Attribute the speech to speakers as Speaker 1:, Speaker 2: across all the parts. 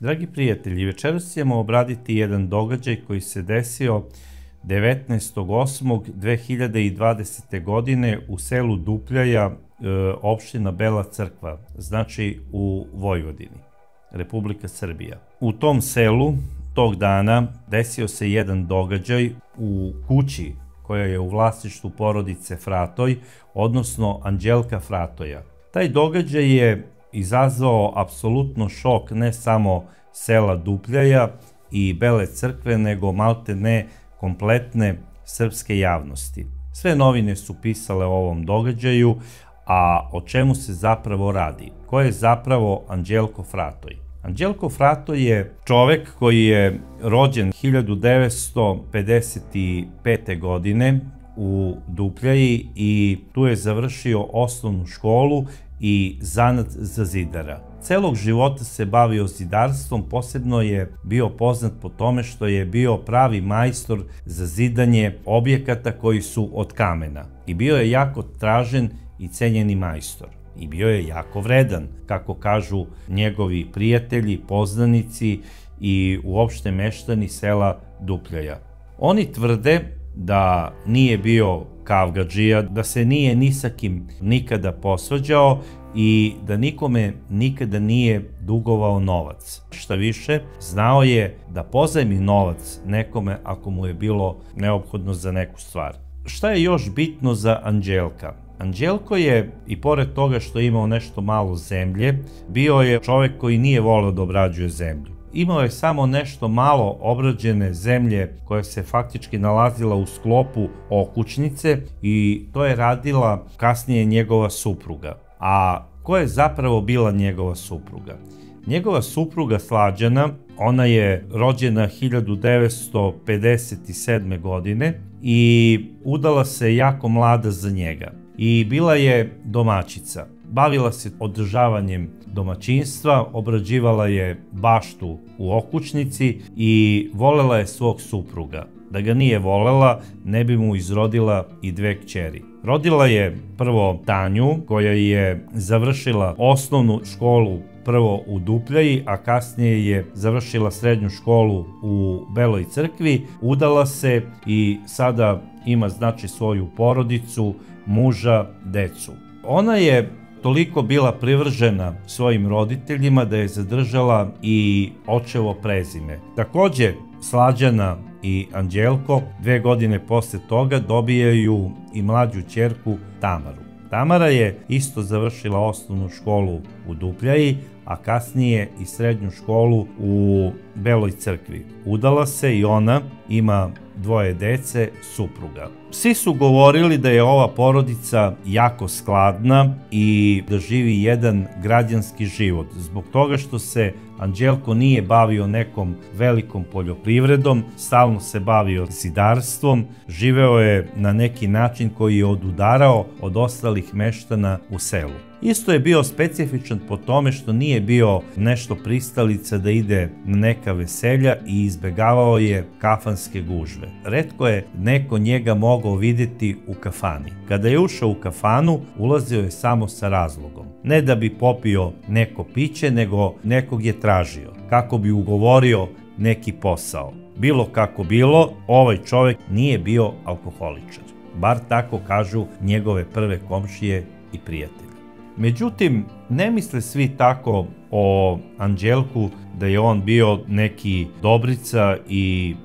Speaker 1: Dragi prijatelji, večeras ćemo obraditi jedan događaj koji se desio 19.8.2020. godine u selu Dupljaja, opština Bela Crkva, znači u Vojvodini, Republika Srbija. U tom selu tog dana desio se jedan događaj u kući koja je u vlasništvu porodice Fratoj, odnosno Anđelka Fratoja. Taj događaj je izazvao apsolutno šok ne samo sela Dupljaja i Bele Crkve, nego malte ne kompletne srpske javnosti. Sve novine su pisale o ovom događaju, a o čemu se zapravo radi? Ko je zapravo Anđelko Fratoj? Anđelko Fratoj je čovek koji je rođen 1955. godine u Dupljaji i tu je završio osnovnu školu i zanat za zidara. Celog života se bavio zidarstvom, posebno je bio poznat po tome što je bio pravi majstor za zidanje objekata koji su od kamena. I bio je jako tražen i cenjeni majstor. I bio je jako vredan, kako kažu njegovi prijatelji, poznanici i uopšte meštani sela Dupljaja. Oni tvrde da nije bio kavgadžija, da se nije ni sa kim nikada posvađao i da nikome nikada nije dugovao novac. Šta više, znao je da pozajmi novac nekome ako mu je bilo neophodno za neku stvar. Šta je još bitno za Anđelka? Anđelko je, i pored toga što je imao nešto malo zemlje, bio je čovek koji nije voleo da obrađuje zemlju. Imao je samo nešto malo obrađene zemlje koja se faktički nalazila u sklopu okućnice i to je radila kasnije njegova supruga. A ko je zapravo bila njegova supruga? Njegova supruga Slađana, ona je rođena 1957. godine i udala se jako mlada za njega. I bila je domaćica. Bavila se održavanjem domaćinstva, obrađivala je baštu u okućnici i volela je svog supruga. Da ga nije volela, ne bi mu izrodila i dve kćeri. Rodila je prvo Tanju, koja je završila osnovnu školu prvo u Dupljaji, a kasnije je završila srednju školu u Beloj Crkvi, udala se i sada ima znači svoju porodicu, muža, decu. Ona je toliko bila privržena svojim roditeljima da je zadržala i očevo prezime. Takođe, Slađana i Anđelko 2 godine posle toga dobijaju i mlađu ćerku Tamaru. Tamara je isto završila osnovnu školu u Dupljaji, a kasnije i srednju školu u Beloj Crkvi. Udala se i ona ima 2 dece, supruga. Svi su govorili da je ova porodica jako skladna i da živi jedan građanski život, zbog toga što se Anđelko nije bavio nekom velikom poljoprivredom, stalno se bavio zidarstvom, živeo je na neki način koji je odudarao od ostalih meštana u selu. Isto je bio specifičan po tome što nije bio nešto pristalica da ide na neka veselja i izbegavao je kafanske gužve. Retko je neko njega mogao videti u kafani. Kada je ušao u kafanu, ulazio je samo sa razlogom. Ne da bi popio neko piće, nego nekog je tražio, kako bi ugovorio neki posao. Bilo kako bilo, ovaj čovek nije bio alkoholičar. Bar tako kažu njegove prve komšije i prijatelji. Međutim, ne misle svi tako o Anđelku da je on bio neki dobrica i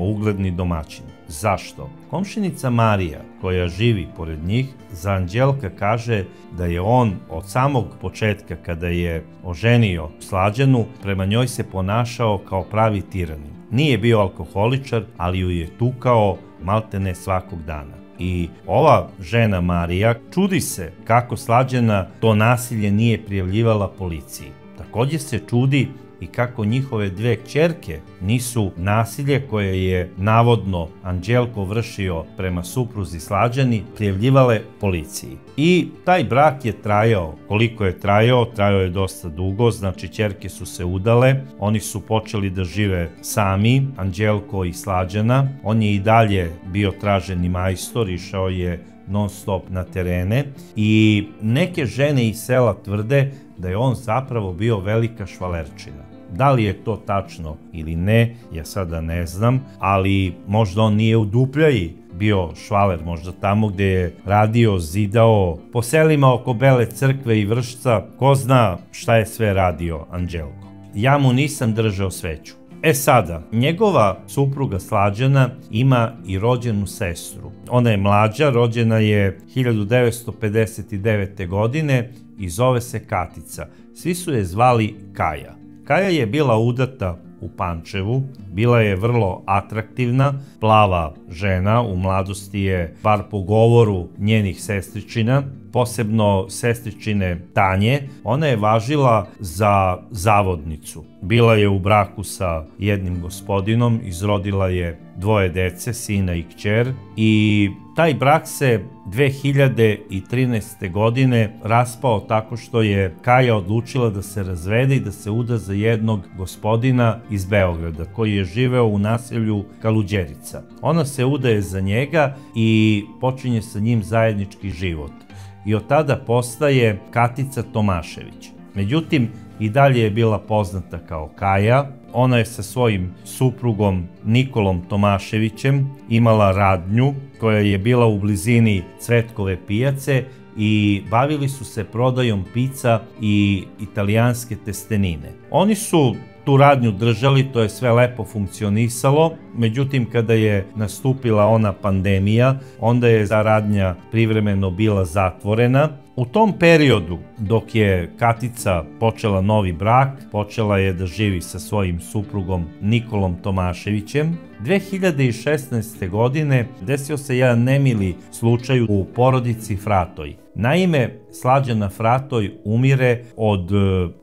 Speaker 1: ugledni domaćin. Zašto? Komšinica Marija, koja živi pored njih, za Anđelka kaže da je on od samog početka, kada je oženio Slađanu, prema njoj se ponašao kao pravi tiranin. Nije bio alkoholičar, ali ju je tukao maltene svakog dana. I ova žena Marija čudi se kako Slađana to nasilje nije prijavljivala policiji. Takođe se čudi i kako njihove 2 kćerke nisu nasilje koje je navodno Anđelko vršio prema supruzi Slađani prijavljivale policiji. I taj brak je trajao. Koliko je trajao? Trajao je dosta dugo, znači kćerke su se udale, oni su počeli da žive sami, Anđelko i Slađana. On je i dalje bio traženi majstor, išao je non stop na terene i neke žene iz sela tvrde da je on zapravo bio velika švalerčina. Da li je to tačno ili ne, ja sada ne znam, ali možda on nije u Dupljaji bio švaler, možda tamo gde je radio, zidao, po selima oko Bele crkve i Vršca, ko zna šta je sve radio Anđelko. Ja mu nisam držao sveću. Sada, njegova supruga Slađana ima i rođenu sestru. Ona je mlađa, rođena je 1959. godine i zove se Katica. Svi su je zvali Kaja. Kaja je bila udata u Pančevu, bila je vrlo atraktivna, plava žena, u mladosti je, bar po govoru njenih sestričina, posebno sestričine Tanje, ona je važila za zavodnicu. Bila je u braku sa jednim gospodinom, izrodila je 2 dece, sina i kćer, i taj brak se 2013. godine raspao tako što je Kaja odlučila da se razvede i da se uda za jednog gospodina iz Beograda koji je živeo u naselju Kaluđerica. Ona se udaje za njega i počinje sa njim zajednički život. I od tada postaje Katica Tomašević. Međutim, i dalje je bila poznata kao Kaja. Ona je sa svojim suprugom Nikolom Tomaševićem imala radnju koja je bila u blizini Cvetkove pijace i bavili su se prodajom pica i italijanske testenine. Oni su tu radnju držali, to je sve lepo funkcionisalo, međutim kada je nastupila ona pandemija, onda je ta radnja privremeno bila zatvorena. U tom periodu, dok je Katica počela novi brak, počela je da živi sa svojim suprugom Nikolom Tomaševićem, 2016. godine desio se jedan nemili slučaj u porodici Fratoj. Naime, Slađana Fratoj umire od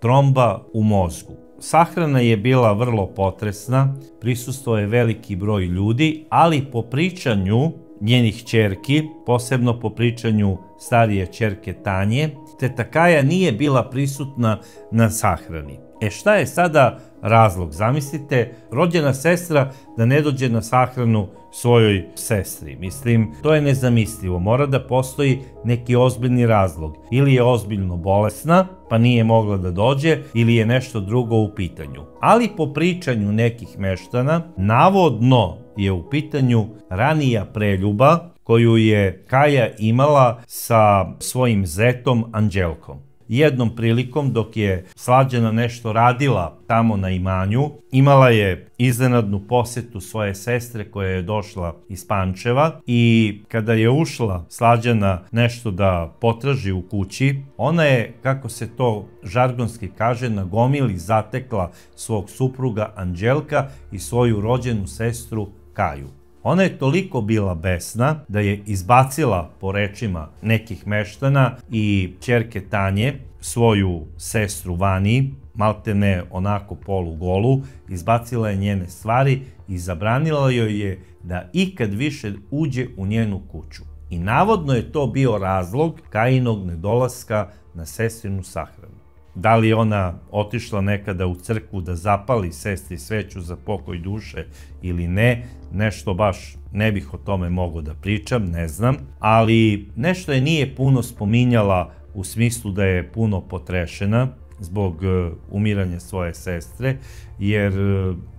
Speaker 1: tromba u mozgu. Sahrana je bila vrlo potresna, prisustvovao je veliki broj ljudi, ali po pričanju njenih ćerki, posebno po pričanju starije ćerke Tanje, teta Kaja nije bila prisutna na sahrani. Šta je sada razlog? Zamislite, rođena sestra da ne dođe na sahranu svojoj sestri. Mislim, to je nezamislivo. Mora da postoji neki ozbiljni razlog. Ili je ozbiljno bolesna, pa nije mogla da dođe, ili je nešto drugo u pitanju. Ali po pričanju nekih meštana, navodno je u pitanju ranija preljuba koju je Kaja imala sa svojim zetom Anđelkom. Jednom prilikom, dok je Slađana nešto radila tamo na imanju, imala je iznenadnu posetu svoje sestre koja je došla iz Pančeva i kada je ušla Slađana nešto da potraži u kući, ona je, kako se to žargonski kaže, na gomili zatekla svog supruga Anđelka i svoju rođenu sestru Kaju. Ona je toliko bila besna da je izbacila, po rečima nekih meštana i ćerke Tanje, svoju sestru Vani, maltene onako polugolu, izbacila je njene stvari i zabranila joj je da ikad više uđe u njenu kuću. I navodno je to bio razlog Kajinog nedolaska na sestrinu sahranu. Da li je ona otišla nekada u crkvu da zapali sestri sveću za pokoj duše ili ne, nešto baš ne bih o tome mogao da pričam, ne znam, ali nešto je nije puno spominjala u smislu da je puno potrešena zbog umiranja svoje sestre, jer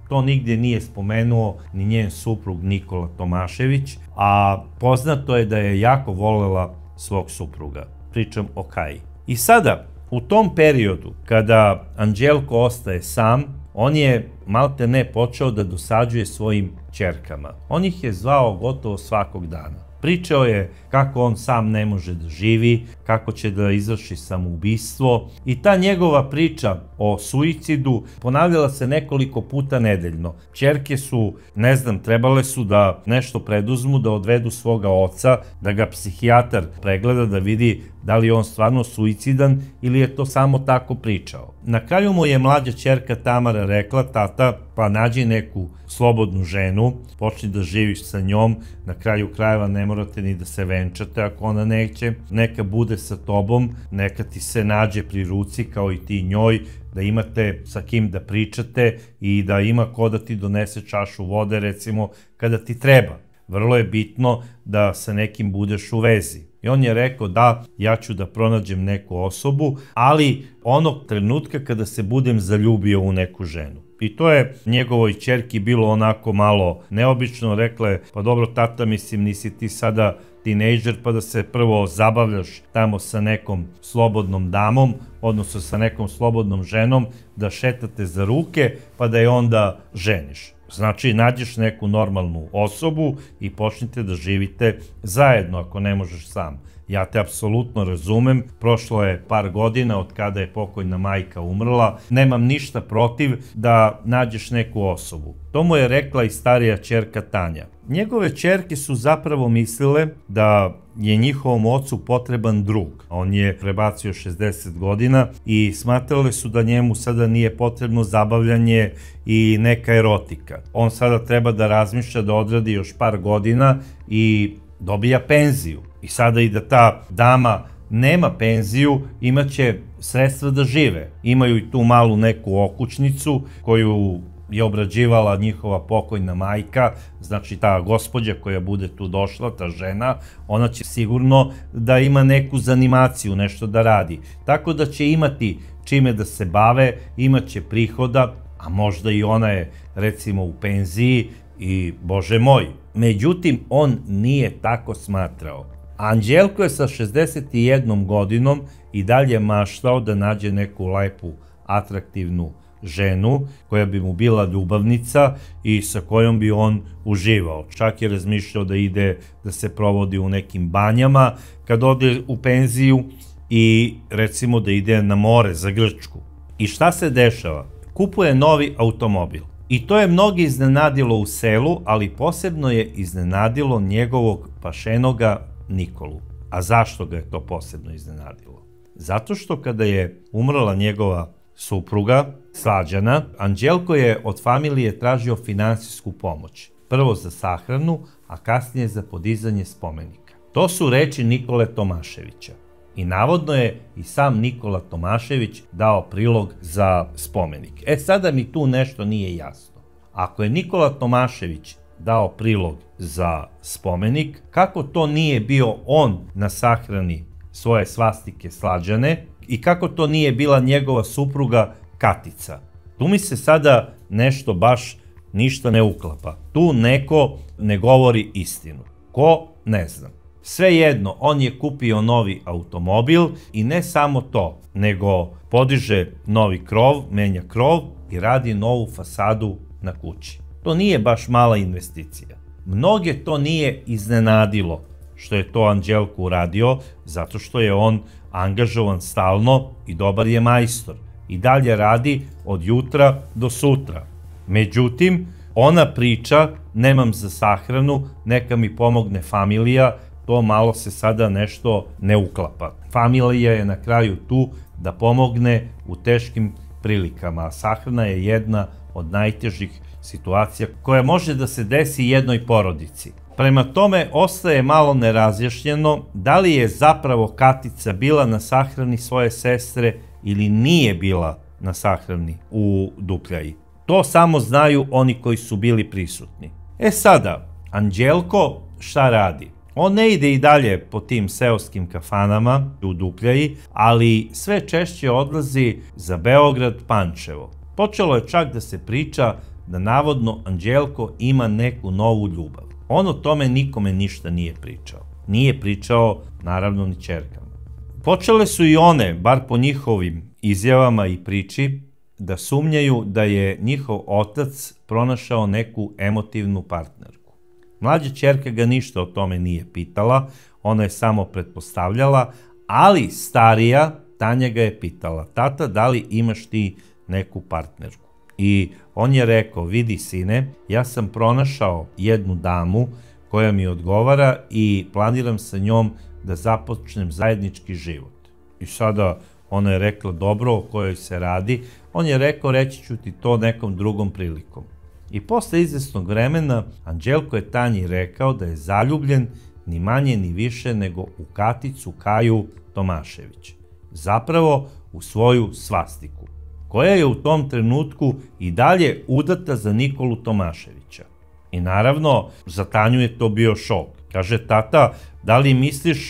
Speaker 1: to nigdje nije spomenuo ni njen suprug Nikola Tomašević, a poznato je da je jako volela svog supruga. Pričam o Kaji. I sada, u tom periodu, kada Anđelko ostaje sam, on je malte ne počeo da dosađuje svojim ćerkama. On ih je zvao gotovo svakog dana. Pričao je kako on sam ne može da živi, kako će da izvrši samoubistvo i ta njegova priča o suicidu ponavljala se nekoliko puta nedeljno. Ćerke su, ne znam, trebale su da nešto preduzmu, da odvedu svoga oca, da ga psihijatar pregleda, da vidi da li je on stvarno suicidan ili je to samo tako pričao. Na kraju mu je mlađa ćerka Tamara rekla: tata, pa nađi neku slobodnu ženu, počni da živiš sa njom, na kraju krajeva ne morate ni da se venčate ako ona neće, neka bude sa tobom, neka ti se nađe pri ruci kao i ti njoj, da imate sa kim da pričate i da ima ko da ti donese čašu vode recimo kada ti treba. Vrlo je bitno da sa nekim budeš u vezi. I on je rekao da, ja ću da pronađem neku osobu, ali onog trenutka kada se budem zaljubio u neku ženu. I to je njegovoj ćerki bilo onako malo neobično, rekla je, pa dobro tata, mislim, nisi ti sada tinejdžer pa da se prvo zabavljaš tamo sa nekom slobodnom damom, odnosno sa nekom slobodnom ženom, da šetate za ruke pa da je onda ženiš. Znači, nađeš neku normalnu osobu i počnite da živite zajedno ako ne možeš sam. Ja te apsolutno razumem, prošlo je par godina od kada je pokojna majka umrla, nemam ništa protiv da nađeš neku osobu. To mu je rekla i starija ćerka Tanja. Njegove ćerke su zapravo mislile da je njihovom ocu potreban drug. On je prebacio 60 godina i smatrale su da njemu sada nije potrebno zabavljanje i neka erotika. On sada treba da razmišlja da odradi još par godina i dobija penziju. I sada i da ta dama nema penziju, imaće sredstva da žive. Imaju i tu malu neku okućnicu koju je obrađivala njihova pokojna majka, znači ta gospođa koja bude tu došla, ta žena, ona će sigurno da ima neku zanimaciju, nešto da radi. Tako da će imati čime da se bave, imaće prihoda, a možda i ona je recimo u penziji i bože moj. Međutim, on nije tako smatrao. Anđelko je sa 61 godinom i dalje maštao da nađe neku lepu, atraktivnu ženu koja bi mu bila ljubavnica i sa kojom bi on uživao. Čak je razmišljao da ide da se provodi u nekim banjama kad ode u penziju i recimo da ide na more za Grčku. I šta se dešava? Kupuje novi automobil. I to je mnogi iznenadilo u selu, ali posebno je iznenadilo njegovog pašenoga Nikolu. A zašto ga je to posebno iznenadilo? Zato što kada je umrla njegova supruga, Slađana, Anđelko je od familije tražio finansijsku pomoć. Prvo za sahranu, a kasnije za podizanje spomenika. To su reči Nikole Tomaševića. I navodno je i sam Nikola Tomašević dao prilog za spomenik. Sada mi tu nešto nije jasno. Ako je Nikola Tomašević dao prilog za spomenik, kako to nije bio on na sahrani svoje svastike Slađane i kako to nije bila njegova supruga Katica? Tu mi se sada nešto baš ništa ne uklapa. Tu neko ne govori istinu. Ko? Ne znam. Svejedno, on je kupio novi automobil i ne samo to, nego podiže novi krov, menja krov i radi novu fasadu na kući. To nije baš mala investicija. Mnoge to nije iznenadilo što je to Anđelko uradio, zato što je on angažovan stalno i dobar je majstor. I dalje radi od jutra do sutra. Međutim, ona priča, nemam za sahranu, neka mi pomogne familija, to malo se sada nešto ne uklapa. Familija je na kraju tu da pomogne u teškim prilikama, a sahrana je jedna od najtežih situacija koja može da se desi jednoj porodici. Prema tome, ostaje malo nerazjašnjeno da li je zapravo Katica bila na sahrani svoje sestre ili nije bila na sahrani u Dukljaji. To samo znaju oni koji su bili prisutni. Sada, Anđelko šta radi? On ne ide i dalje po tim seoskim kafanama u Dukljaji, ali sve češće odlazi za Beograd, Pančevo. Počelo je čak da se priča da navodno Anđelko ima neku novu ljubav. On o tome nikome ništa nije pričao. Nije pričao, naravno, ni ćerkama. Počele su i one, bar po njihovim izjavama i priči, da sumnjaju da je njihov otac pronašao neku emotivnu partnerku. Mlađa ćerka ga ništa o tome nije pitala, ona je samo pretpostavljala, ali starija Tanja ga je pitala: tata, da li imaš ti neku partnerku? I on je rekao: vidi sine, ja sam pronašao jednu damu koja mi odgovara i planiram sa njom da započnem zajednički život. I sada ona je rekla: dobro, o kojoj se radi? On je rekao: reći ću ti to nekom drugom prilikom. I posle izvesnog vremena Anđelko je Tanji rekao da je zaljubljen ni manje ni više nego u Katicu Kaju Tomašević. Zapravo u svoju svastiku, koja je u tom trenutku i dalje udata za Nikolu Tomaševića. I naravno, za Tanju je to bio šok. Kaže, tata, da li misliš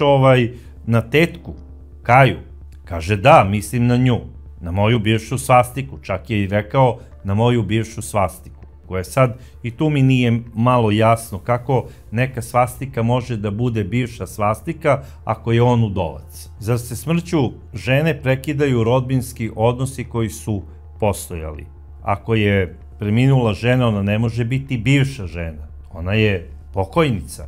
Speaker 1: na tetku, Kaju? Kaže, da, mislim na nju, na moju bivšu svastiku, čak je i rekao na moju bivšu svastiku. Koje sad, i tu mi nije malo jasno kako neka svastika može da bude bivša svastika ako je on udovac. Zar se smrću žene prekidaju rodbinski odnosi koji su postojali? Ako je preminula žena, ona ne može biti bivša žena, ona je pokojnica.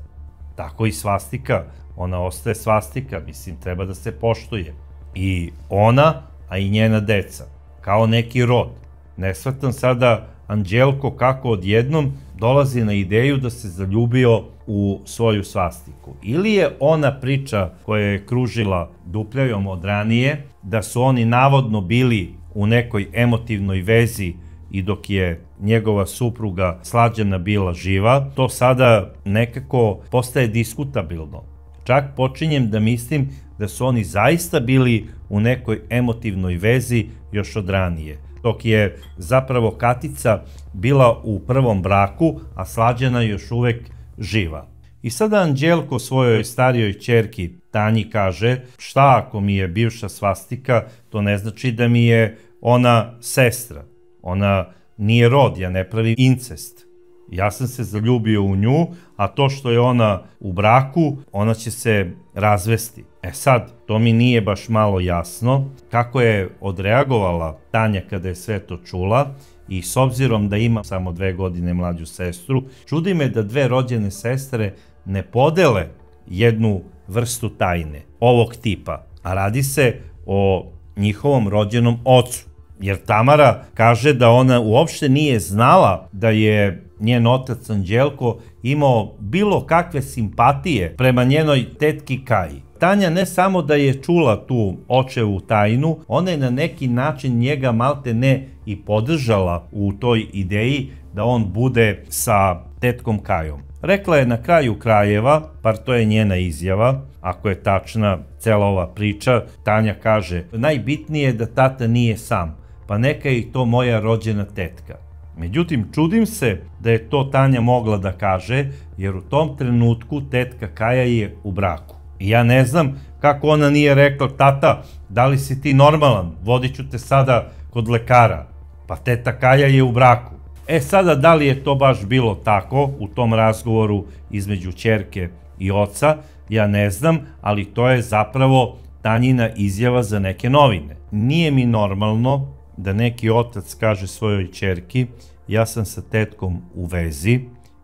Speaker 1: Tako i svastika, ona ostaje svastika, mislim, treba da se poštuje. I ona, a i njena deca, kao neki rod. Ne shvatam sada Anđelko kako odjednom dolazi na ideju da se zaljubio u svoju svastiku. Ili je ona priča koja je kružila Dupljajom od ranije, da su oni navodno bili u nekoj emotivnoj vezi i dok je njegova supruga Slađana bila živa, to sada nekako postaje diskutabilno. Čak počinjem da mislim da su oni zaista bili u nekoj emotivnoj vezi još od ranije, dok je zapravo Katica bila u prvom braku, a Slađana još uvek živa. I sada Anđelko svojoj starijoj ćerki Tanji kaže, šta ako mi je bivša svastika, to ne znači da mi je ona sestra. Ona nije rod, ja ne pravim incest. Ja sam se zaljubio u nju, a to što je ona u braku, ona će se razvesti. E sad, to mi nije baš malo jasno kako je odreagovala Tanja kada je sve to čula i s obzirom da ima samo 2 godine mlađu sestru, čudi me da 2 rođene sestre ne podele jednu vrstu tajne ovog tipa, a radi se o njihovom rođenom ocu. Jer Tamara kaže da ona uopšte nije znala da je njen otac Anđelko imao bilo kakve simpatije prema njenoj tetki Kaji. Tanja ne samo da je čula tu očevu tajnu, ona je na neki način njega malte ne i podržala u toj ideji da on bude sa tetkom Kajom. Rekla je na kraju krajeva, bar to je njena izjava, ako je tačna cela ova priča, Tanja kaže, najbitnije je da tata nije sam, pa neka je i to moja rođena tetka. Međutim, čudim se da je to Tanja mogla da kaže, jer u tom trenutku tetka Kaja je u braku. I ja ne znam kako ona nije rekla, tata, da li si ti normalan, vodit ću te sada kod lekara, pa teta Kaja je u braku. E sada, da li je to baš bilo tako u tom razgovoru između ćerke i oca, ja ne znam, ali to je zapravo Tanjina izjava za neke novine. Nije mi normalno da neki otac kaže svojoj ćerki, ja sam sa tetkom u vezi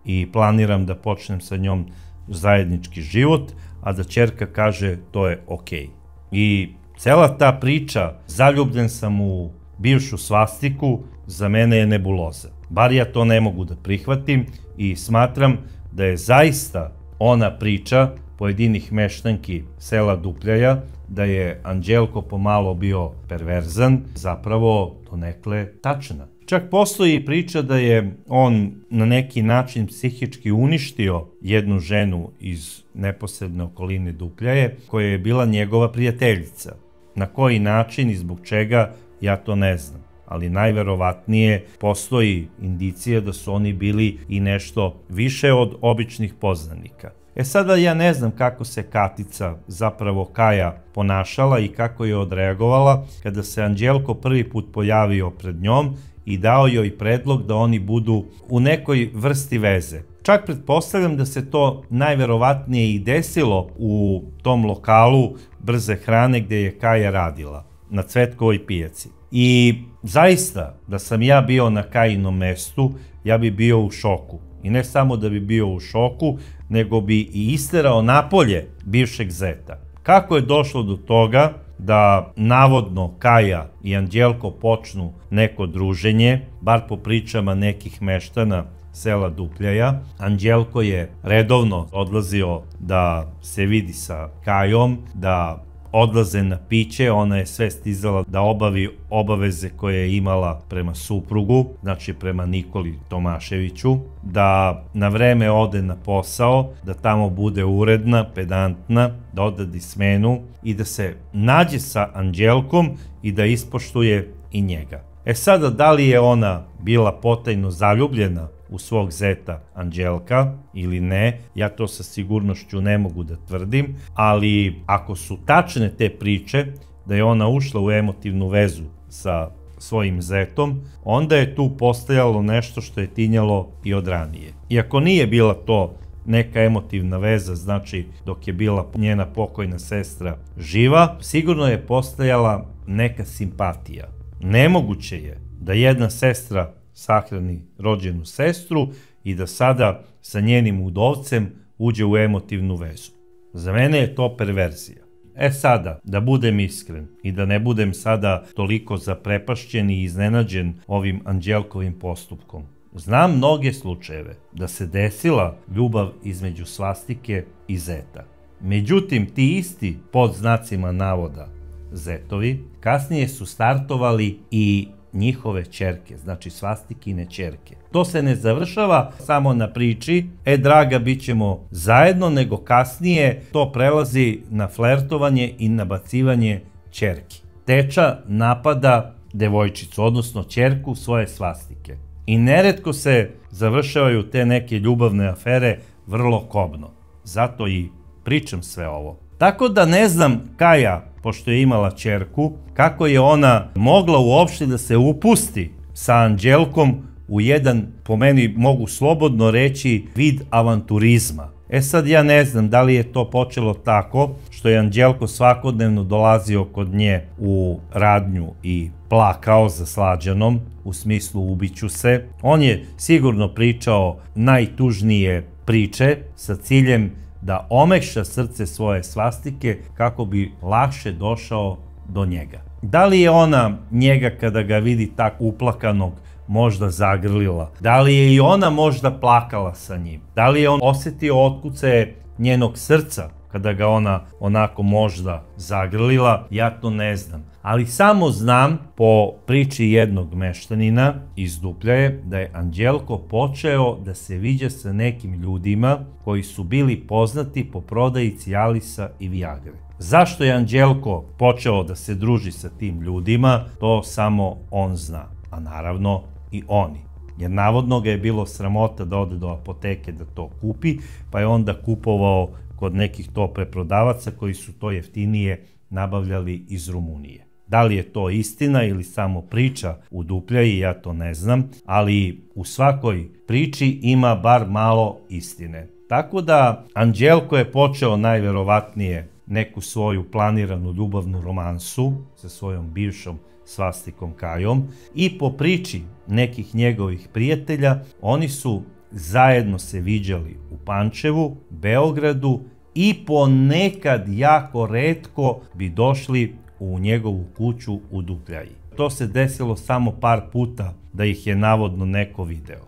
Speaker 1: i planiram da počnem sa njom zajednički život, a da ćerka kaže to je okej. I cela ta priča, zaljubljen sam u bivšu svastiku, za mene je nebuloza. Bar ja to ne mogu da prihvatim i smatram da je zaista ona priča pojedinih meštanki sela Dupljaja, da je Anđelko pomalo bio perverzan, zapravo donekle tačna. Čak postoji priča da je on na neki način psihički uništio jednu ženu iz neposredne okoline Dupljaje, koja je bila njegova prijateljica. Na koji način i zbog čega, ja to ne znam. Ali najverovatnije postoji indicija da su oni bili i nešto više od običnih poznanika. E sada ja ne znam kako se Katica, zapravo Kaja, ponašala i kako je odreagovala kada se Anđelko prvi put pojavio pred njom i dao joj predlog da oni budu u nekoj vrsti veze. Čak pretpostavljam da se to najverovatnije i desilo u tom lokalu brze hrane gde je Kaja radila, na Cvetkovoj pijaci. I zaista, da sam ja bio na Kajinom mestu, ja bi bio u šoku. I ne samo da bi bio u šoku, nego bi i isterao napolje bivšeg zeta. Kako je došlo do toga da navodno Kaja i Anđelko počnu neko druženje, bar po pričama nekih meštana sela Dupljaja. Anđelko je redovno odlazio da se vidi sa Kajom, da odlaze na piće, ona je sve stizala da obavi obaveze koje je imala prema suprugu, znači prema Nikoli Tomaševiću, da na vreme ode na posao, da tamo bude uredna, pedantna, da odradi smenu i da se nađe sa Anđelkom i da ispoštuje i njega. E sada, da li je ona bila potajno zaljubljena u svog zeta Anđelka ili ne, ja to sa sigurnošću ne mogu da tvrdim, ali ako su tačne te priče da je ona ušla u emotivnu vezu sa svojim zetom, onda je tu postojalo nešto što je tinjalo i od ranije. Iako nije bila to neka emotivna veza, znači dok je bila njena pokojna sestra živa, sigurno je postojala neka simpatija. Nemoguće je da jedna sestra sahrani rođenu sestru i da sada sa njenim udovcem uđe u emotivnu vezu. Za mene je to perverzija. Sada, da budem iskren i da ne budem sada toliko zaprepašćen i iznenađen ovim Anđelkovim postupkom, znam mnoge slučajeve da se desila ljubav između svastike i zeta. Međutim, ti isti, pod znacima navoda, zetovi, kasnije su startovali i njihove ćerke, znači svastikine ćerke. To se ne završava samo na priči, draga, bit ćemo zajedno, nego kasnije to prelazi na flertovanje i nabacivanje ćerki. Teča napada devojčicu, odnosno ćerku svoje svastike. I neretko se završavaju te neke ljubavne afere vrlo kobno. Zato i pričam sve ovo. Tako da ne znam Kaja, pošto je imala ćerku, kako je ona mogla uopšte da se upusti sa Anđelkom u jedan, po meni mogu slobodno reći, vid avanturizma. Sad ja ne znam da li je to počelo tako što je Anđelko svakodnevno dolazio kod nje u radnju i plakao za Slađanom, u smislu ubiću se. On je sigurno pričao najtužnije priče sa ciljem da omekša srce svoje svastike kako bi lakše došao do njega. Da li je ona njega kada ga vidi tako uplakanog možda zagrlila? Da li je i ona možda plakala sa njim? Da li je on osjetio otkucaje njenog srca kada ga ona onako možda zagrlila? Ja to ne znam. Ali samo znam po priči jednog meštanina iz Dupljaje da je Anđelko počeo da se viđa sa nekim ljudima koji su bili poznati po prodaji Cialisa i Viagre. Zašto je Anđelko počeo da se druži sa tim ljudima, to samo on zna, a naravno i oni. Jer navodno ga je bilo sramota da ode do apoteke da to kupi, pa je onda kupovao kod nekih to preprodavaca koji su to jeftinije nabavljali iz Rumunije. Da li je to istina ili samo priča u Dupljaji, ja to ne znam, ali u svakoj priči ima bar malo istine. Tako da Anđelko je počeo najverovatnije neku svoju planiranu ljubavnu romansu sa svojom bivšom svastikom Kajom i po priči nekih njegovih prijatelja oni su zajedno se viđali u Pančevu, Beogradu i ponekad jako retko bi došli u njegovu kuću u Dupljaji. To se desilo samo par puta da ih je navodno neko video.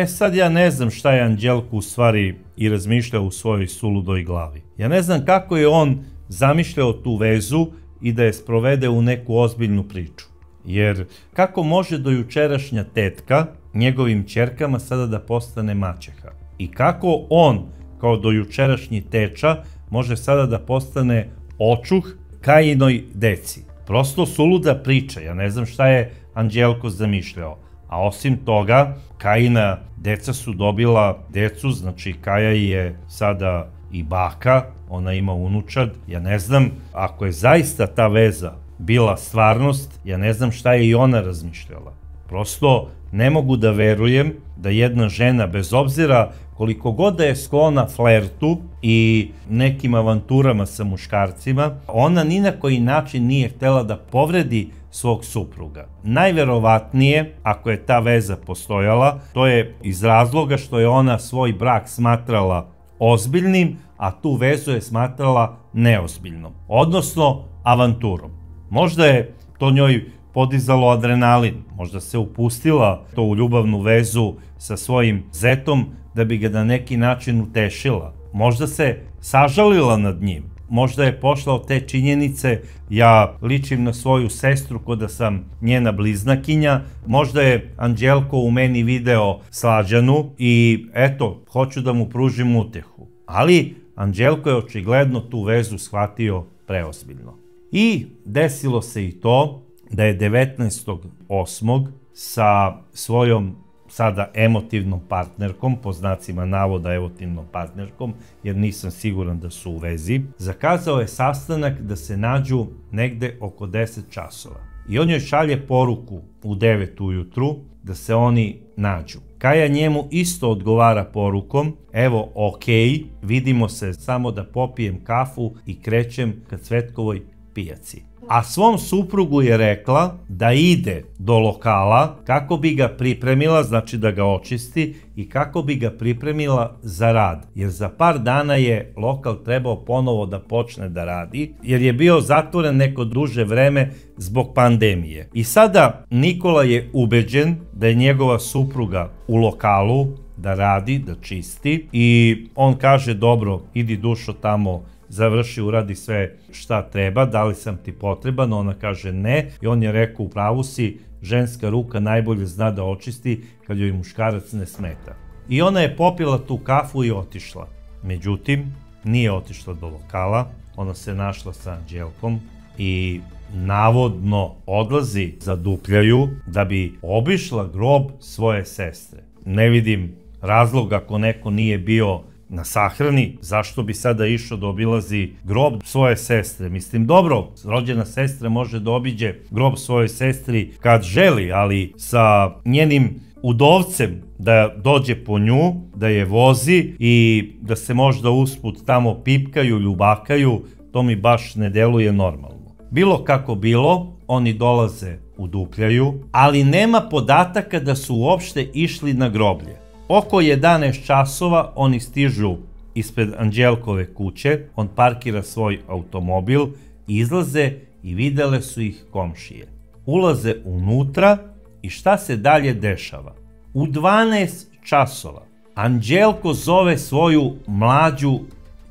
Speaker 1: Sad ja ne znam šta je Anđelko u stvari i razmišljao u svojoj suludoj glavi. Ja ne znam kako je on zamišljao tu vezu i da je sprovede u neku ozbiljnu priču. Jer kako može dojučerašnja tetka njegovim ćerkama sada da postane maćeha? I kako on, kao dojučerašnji teča, može sada da postane očuh Kajinoj deci? Prosto suluda priča, ja ne znam šta je Anđelko zamišljao. A osim toga, Kajina deca su dobila decu, znači Kaja je sada i baka, ona ima unučad. Ja ne znam, ako je zaista ta veza bila stvarnost, ja ne znam šta je i ona razmišljala. Prosto ne mogu da verujem da jedna žena, bez obzira koliko god da je sklona flertu i nekim avanturama sa muškarcima, ona ni na koji način nije htela da povredi svog supruga. Najverovatnije, ako je ta veza postojala, to je iz razloga što je ona svoj brak smatrala ozbiljnim, a tu vezu je smatrala neozbiljnom, odnosno avanturom. Možda je to njoj podizalo adrenalin, možda se upustila to u ljubavnu vezu sa svojim zetom da bi ga na neki način utešila. Možda se sažalila nad njim, možda je pošla od te činjenice, ja ličim na svoju sestru ko da sam njena bliznakinja, možda je Anđelko u meni video Slađanu i eto, hoću da mu pružim utehu. Ali Anđelko je očigledno tu vezu shvatio preozbiljno. I desilo se i to da je 19.8. sa svojom sada emotivnom partnerkom, po znacima navoda emotivnom partnerkom, jer nisam siguran da su u vezi, zakazao je sastanak da se nađu negde oko 10 časova. I on joj šalje poruku u 9 ujutru da se oni nađu. Kaja njemu isto odgovara porukom, evo okej, vidimo se, samo da popijem kafu i krećem ka Cvetkovoj pijaci. A svom suprugu je rekla da ide do lokala kako bi ga pripremila, znači da ga očisti, i kako bi ga pripremila za rad. Jer za par dana je lokal trebao ponovo da počne da radi, jer je bio zatvoren neko duže vreme zbog pandemije. I sada Nikola je ubeđen da je njegova supruga u lokalu, da radi, da čisti, i on kaže, dobro, idi dušo tamo, završi, uradi sve šta treba, da li sam ti potreban? Ona kaže ne, i on je rekao, u pravu si, ženska ruka najbolje zna da očisti kad joj muškarac ne smeta. I ona je popila tu kafu i otišla. Međutim, nije otišla do lokala, ona se našla sa Anđelkom i navodno odlazi za Dupljaju da bi obišla grob svoje sestre. Ne vidim razlog, ako neko nije bio na sahrani, zašto bi sada išao da obilazi grob svoje sestre? Mislim, dobro, rođena sestra može da obiđe grob svoje sestri kad želi, ali sa njenim udovcem da dođe po nju, da je vozi i da se možda usput tamo pipkaju, ljubakaju, to mi baš ne deluje normalno. Bilo kako bilo, oni dolaze u Dupljaju, ali nema podataka da su uopšte išli na groblje. Oko 11 časova oni stižu ispred Anđelkove kuće, on parkira svoj automobil, izlaze i videle su ih komšije. Ulaze unutra i šta se dalje dešava? U 12 časova Anđelko zove svoju mlađu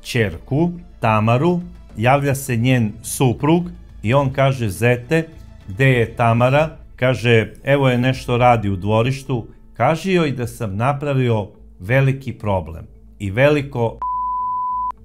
Speaker 1: ćerku, Tamaru, javlja se njen suprug i on kaže, zete, gde je Tamara? Kaže, evo je nešto radi u dvorištu, kaži joj da sam napravio veliki problem i veliko.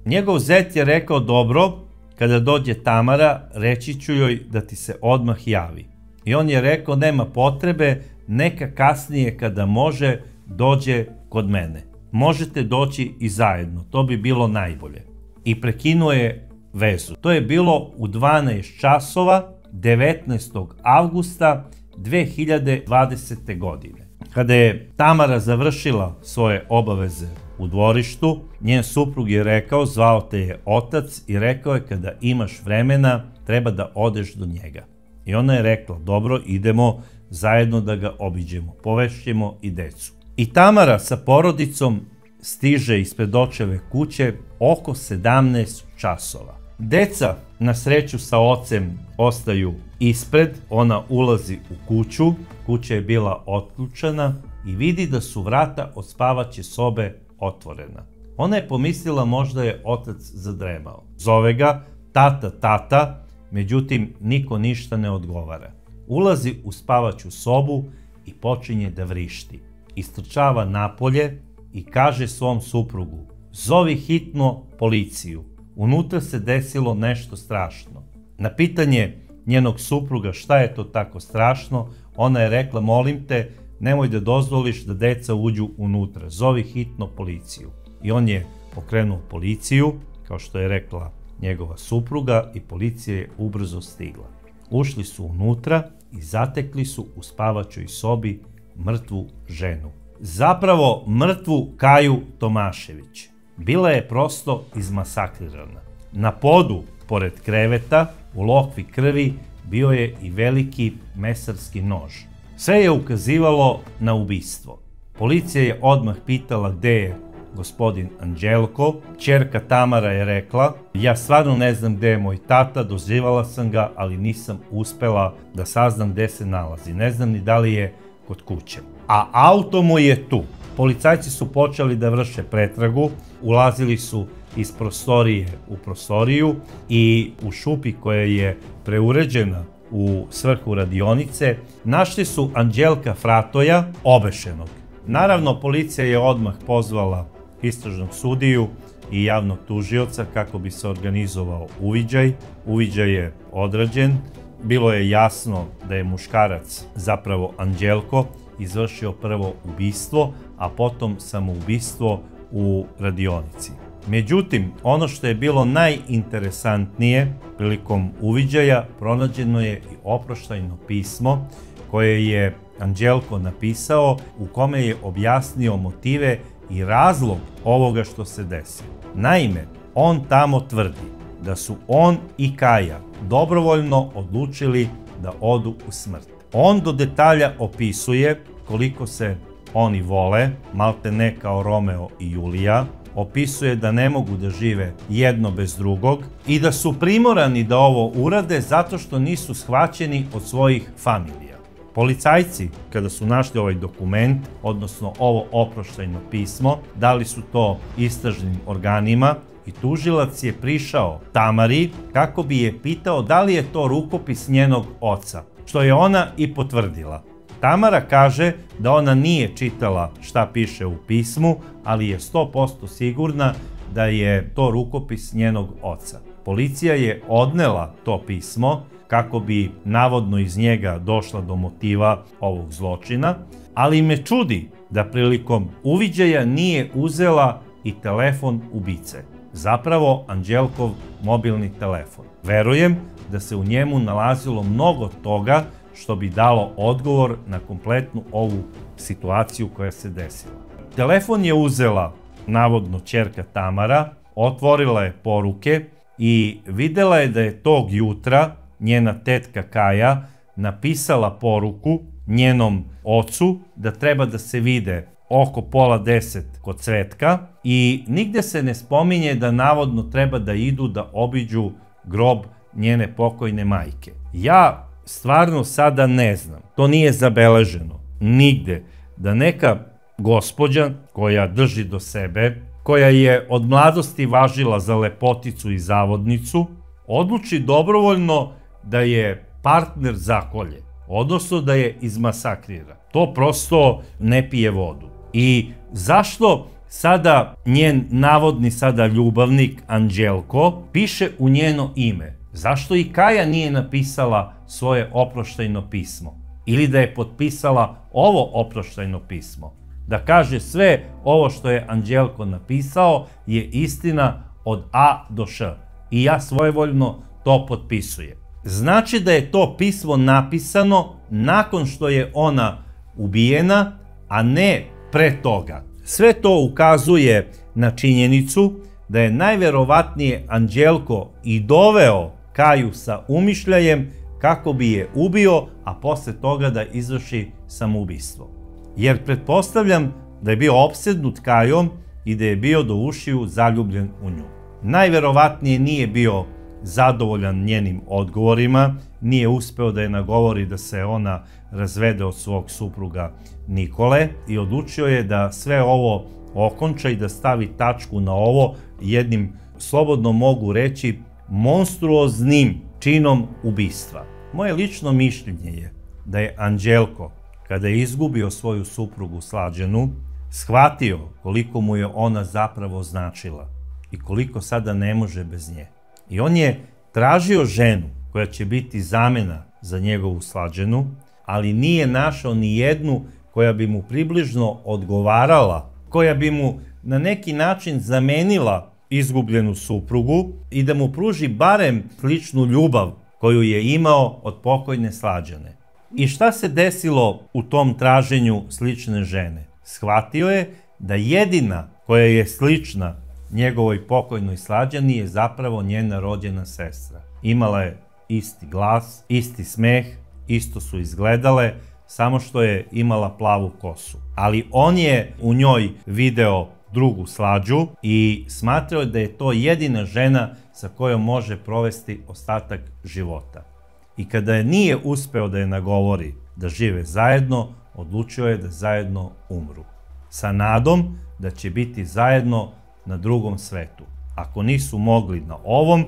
Speaker 1: Njegov zet je rekao, dobro, kada dođe Tamara, reći ću joj da ti se odmah javi. I on je rekao, nema potrebe, neka kasnije kada može, dođe kod mene. Možete doći i zajedno, to bi bilo najbolje. I prekinuo je vezu. To je bilo u 12 časova 19. avgusta 2020. godine. Kada je Tamara završila svoje obaveze u dvorištu, njen suprug je rekao, zvao te je otac i rekao je, kada imaš vremena, treba da odeš do njega. I ona je rekla, dobro, idemo zajedno da ga obiđemo, povešćemo i decu. I Tamara sa porodicom stiže ispred očeve kuće oko 17 časova. Deca, na sreću sa ocem, ostaju ispred, ona ulazi u kuću, kuća je bila otključana i vidi da su vrata od spavaće sobe otvorena. Ona je pomislila možda je otac zadremao. Zove ga, tata, tata, međutim niko ništa ne odgovara. Ulazi u spavaću sobu i počinje da vrišti. Istrčava napolje i kaže svom suprugu, zovi hitno policiju. Unutra se desilo nešto strašno. Na pitanje njenog supruga šta je to tako strašno, ona je rekla, molim te, nemoj da dozvoliš da deca uđu unutra, zovi hitno policiju. I on je pokrenuo policiju, kao što je rekla njegova supruga, i policija je ubrzo stigla. Ušli su unutra i zatekli su u spavaćoj sobi mrtvu ženu. Zapravo mrtvu Kaju Tomašević. Bila je prosto izmasakrirana. Na podu, pored kreveta, u lokvi krvi, bio je i veliki mesarski nož. Sve je ukazivalo na ubistvo. Policija je odmah pitala gde je gospodin Anđelko. Ćerka Tamara je rekla, ja stvarno ne znam gde je moj tata, dozivala sam ga, ali nisam uspela da saznam gde se nalazi. Ne znam ni da li je kod kuće. A auto mu je tu. Policajci su počeli da vrše pretragu, ulazili su iz prostorije u prostoriju i u šupi koja je preuređena u svrhu radionice našli su Anđelka Fratoja obešenog. Naravno, policija je odmah pozvala istražnog sudiju i javnog tužioca kako bi se organizovao uviđaj. Uviđaj je odrađen. Bilo je jasno da je muškarac zapravo Anđelko izvršio prvo ubistvo, a potom samoubistvo u radionici. Međutim, ono što je bilo najinteresantnije prilikom uviđaja, pronađeno je i oproštajno pismo koje je Anđelko napisao, u kome je objasnio motive i razlog ovoga što se desilo. Naime, on tamo tvrdi da su on i Kaja dobrovoljno odlučili da odu u smrt. On do detalja opisuje koliko se oni vole, maltene kao Romeo i Julija, opisuje da ne mogu da žive jedno bez drugog i da su primorani da ovo urade zato što nisu shvaćeni od svojih familija. Policajci, kada su našli ovaj dokument, odnosno ovo oproštajno pismo, dali su to istražnim organima i tužilac je prišao Tamari kako bi je pitao da li je to rukopis njenog oca, što je ona i potvrdila. Tamara kaže da ona nije čitala šta piše u pismu, ali je 100% sigurna da je to rukopis njenog oca. Policija je odnela to pismo kako bi navodno iz njega došla do motiva ovog zločina, ali me čudi da prilikom uviđaja nije uzela i telefon ubice. Zapravo Anđelkov mobilni telefon. Verujem da se u njemu nalazilo mnogo toga što bi dalo odgovor na kompletnu ovu situaciju koja se desila. Telefon je uzela navodno ćerka Tamara, otvorila je poruke i videla je da je tog jutra njena tetka Kaja napisala poruku njenom ocu da treba da se vide oko 9:30 kod Cvetka i nigde se ne spominje da navodno treba da idu da obiđu grob njene pokojne majke. Ja stvarno sada ne znam, to nije zabeleženo nigde, da neka gospođa koja drži do sebe, koja je od mladosti važila za lepoticu i zavodnicu, odluči dobrovoljno da je partner zakolje, odnosno da je izmasakrira. To prosto ne pije vodu. I zašto sada njen navodni sada ljubavnik Anđelko piše u njeno ime? Zašto i Kaja nije napisala svoje oproštajno pismo? Ili da je potpisala ovo oproštajno pismo? Da kaže sve ovo što je Anđelko napisao je istina od A do Š. I ja svojevoljno to potpisujem. Znači da je to pismo napisano nakon što je ona ubijena, a ne pre toga. Sve to ukazuje na činjenicu da je najverovatnije Anđelko i doveo Kaju sa umišljajem kako bi je ubio, a posle toga da izvrši samoubistvo. Jer pretpostavljam da je bio opsednut Kajom i da je bio do ušiju zaljubljen u nju. Najverovatnije nije bio zadovoljan njenim odgovorima, nije uspeo da je nagovori da se ona razvede od svog supruga Nikole i odlučio je da sve ovo okonča i da stavi tačku na ovo jednim, slobodno mogu reći, monstruoznim činom ubistva. Moje lično mišljenje je da je Anđelko, kada je izgubio svoju suprugu Slađanu, shvatio koliko mu je ona zapravo značila i koliko sada ne može bez nje. I on je tražio ženu koja će biti zamena za njegovu Slađanu, ali nije našao ni jednu koja bi mu približno odgovarala, koja bi mu na neki način zamenila izgubljenu suprugu i da mu pruži barem sličnu ljubav koju je imao od pokojne Slađane. I šta se desilo u tom traženju slične žene? Shvatio je da jedina koja je slična njegovoj pokojnoj Slađani je zapravo njena rođena sestra. Imala je isti glas, isti smeh, isto su izgledale, samo što je imala plavu kosu. Ali on je u njoj video drugu Slađu i smatrao da je to jedina žena sa kojom može provesti ostatak života. I kada je nije uspeo da je nagovori da žive zajedno, odlučio je da zajedno umru. Sa nadom da će biti zajedno na drugom svetu. Ako nisu mogli na ovom,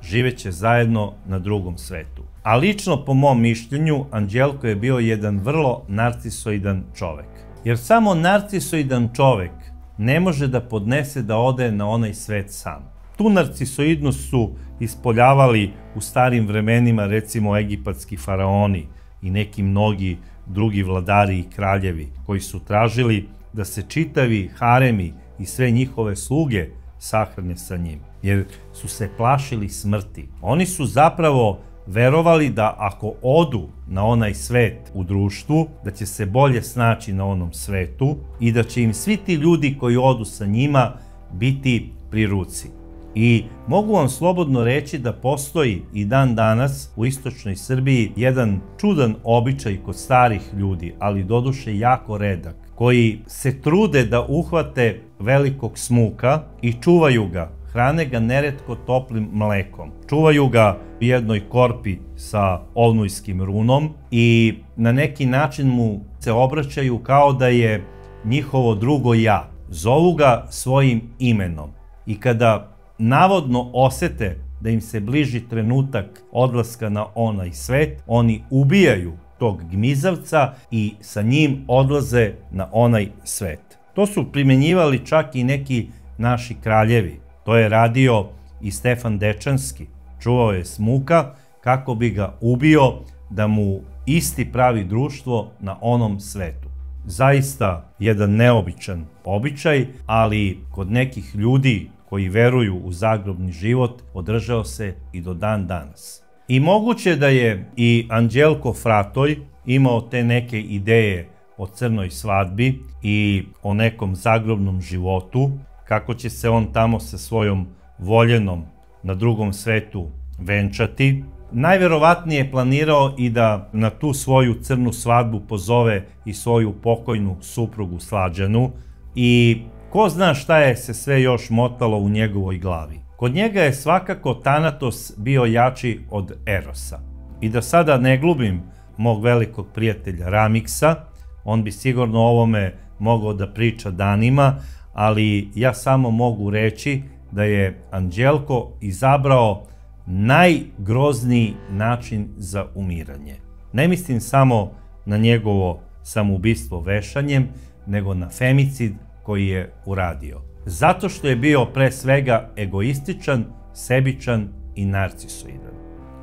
Speaker 1: živeće zajedno na drugom svetu. A lično po mom mišljenju, Anđelko je bio jedan vrlo narcisoidan čovek. Jer samo narcisoidan čovek ne može da podnese da ode na onaj svet sam. Tu narcisoidnost su ispoljavali u starim vremenima recimo egipatski faraoni i neki mnogi drugi vladari i kraljevi koji su tražili da se čitavi haremi i sve njihove sluge sahrane sa njim, jer su se plašili smrti. Oni su zapravo verovali da ako odu na onaj svet u društvu, da će se bolje snaći na onom svetu i da će im svi ti ljudi koji odu sa njima biti pri ruci. I mogu vam slobodno reći da postoji i dan danas u istočnoj Srbiji jedan čudan običaj kod starih ljudi, ali doduše jako redak, koji se trude da uhvate velikog smuka i čuvaju ga. Hrane ga neretko toplim mlekom. Čuvaju ga u jednoj korpi sa olnujskim runom i na neki način mu se obraćaju kao da je njihovo drugo ja. Zovu ga svojim imenom. I kada navodno osete da im se bliži trenutak odlaska na onaj svet, oni ubijaju tog gmizavca i sa njim odlaze na onaj svet. To su primenjivali čak i neki naši kraljevi. To je radio i Stefan Dečanski. Čuvao je smuka kako bi ga ubio da mu isti pravi društvo na onom svetu. Zaista jedan neobičan običaj, ali kod nekih ljudi koji veruju u zagrobni život održao se i do dan danas. I moguće da je i Anđelko Fratoj imao te neke ideje o crnoj svadbi i o nekom zagrobnom životu, kako će se on tamo sa svojom voljenom na drugom svetu venčati. Najverovatnije je planirao i da na tu svoju crnu svadbu pozove i svoju pokojnu suprugu Slađanu i ko zna šta je se sve još motalo u njegovoj glavi. Kod njega je svakako Thanatos bio jači od Erosa. I da sada ne glubim mog velikog prijatelja Ramiksa, on bi sigurno o ovome mogao da priča danima, ali ja samo mogu reći da je Anđelko izabrao najgrozniji način za umiranje. Ne mislim samo na njegovo samoubistvo vešanjem, nego na femicid koji je uradio. Zato što je bio pre svega egoističan, sebičan i narcisoidan.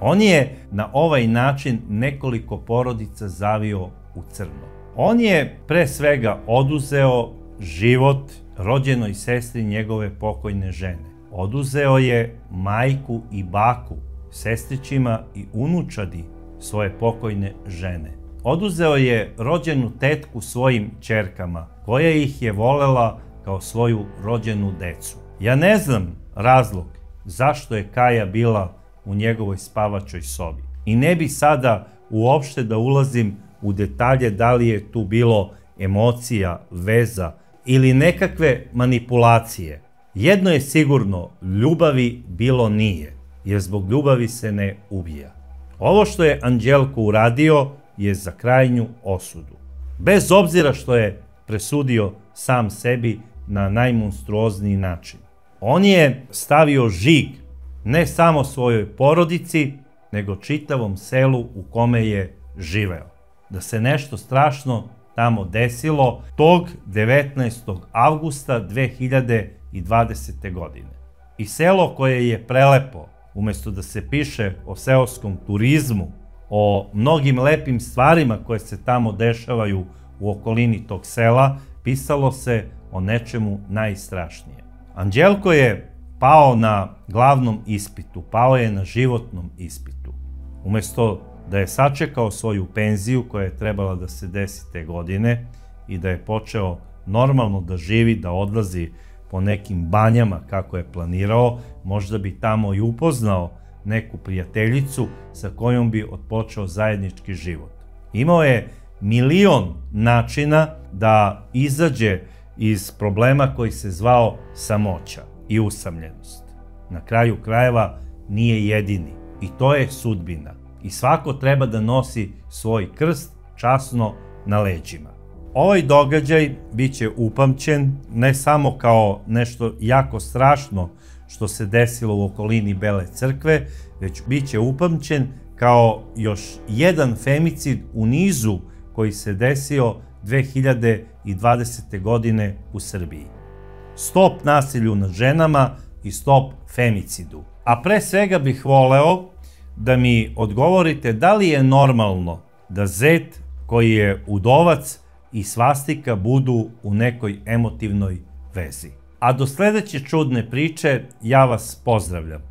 Speaker 1: On je na ovaj način nekoliko porodica zavio u crno. On je pre svega oduzeo život rođenoj sestri njegove pokojne žene. Oduzeo je majku i baku, sestrićima i unučadi svoje pokojne žene. Oduzeo je rođenu tetku svojim ćerkama, koja ih je volela kao svoju rođenu decu. Ja ne znam razlog zašto je Kaja bila u njegovoj spavačoj sobi. I ne bi sada uopšte da ulazim u detalje da li je tu bilo emocija, veza ili nekakve manipulacije. Jedno je sigurno, ljubavi bilo nije, jer zbog ljubavi se ne ubija. Ovo što je Anđelko uradio je za krajnju osudu. Bez obzira što je presudio sam sebi na najmonstruozniji način. On je stavio žig ne samo svojoj porodici, nego čitavom selu u kome je živeo. Da se nešto strašno tamo desilo tog 19. avgusta 2020. godine. I selo koje je prelepo, umesto da se piše o seoskom turizmu, o mnogim lepim stvarima koje se tamo dešavaju u okolini tog sela, pisalo se o nečemu najstrašnije. Anđelko je pao na glavnom ispitu, pao je na životnom ispitu. Umesto da je sačekao svoju penziju koja je trebala da se desi te godine i da je počeo normalno da živi, da odlazi po nekim banjama kako je planirao, možda bi tamo i upoznao neku prijateljicu sa kojom bi otpočeo zajednički život. Imao je milion načina da izađe iz problema koji se zvao samoća i usamljenost. Na kraju krajeva nije jedini i to je sudbina. I svako treba da nosi svoj krst časno na leđima. Ovaj događaj bit će upamćen ne samo kao nešto jako strašno što se desilo u okolini Bele crkve, već bit će upamćen kao još jedan femicid u nizu koji se desio 2020. godine u Srbiji. Stop nasilju nad ženama i stop femicidu. A pre svega bih voleo da mi odgovorite da li je normalno da zet koji je udovac i svastika budu u nekoj emotivnoj vezi. A do sljedeće čudne priče ja vas pozdravljam.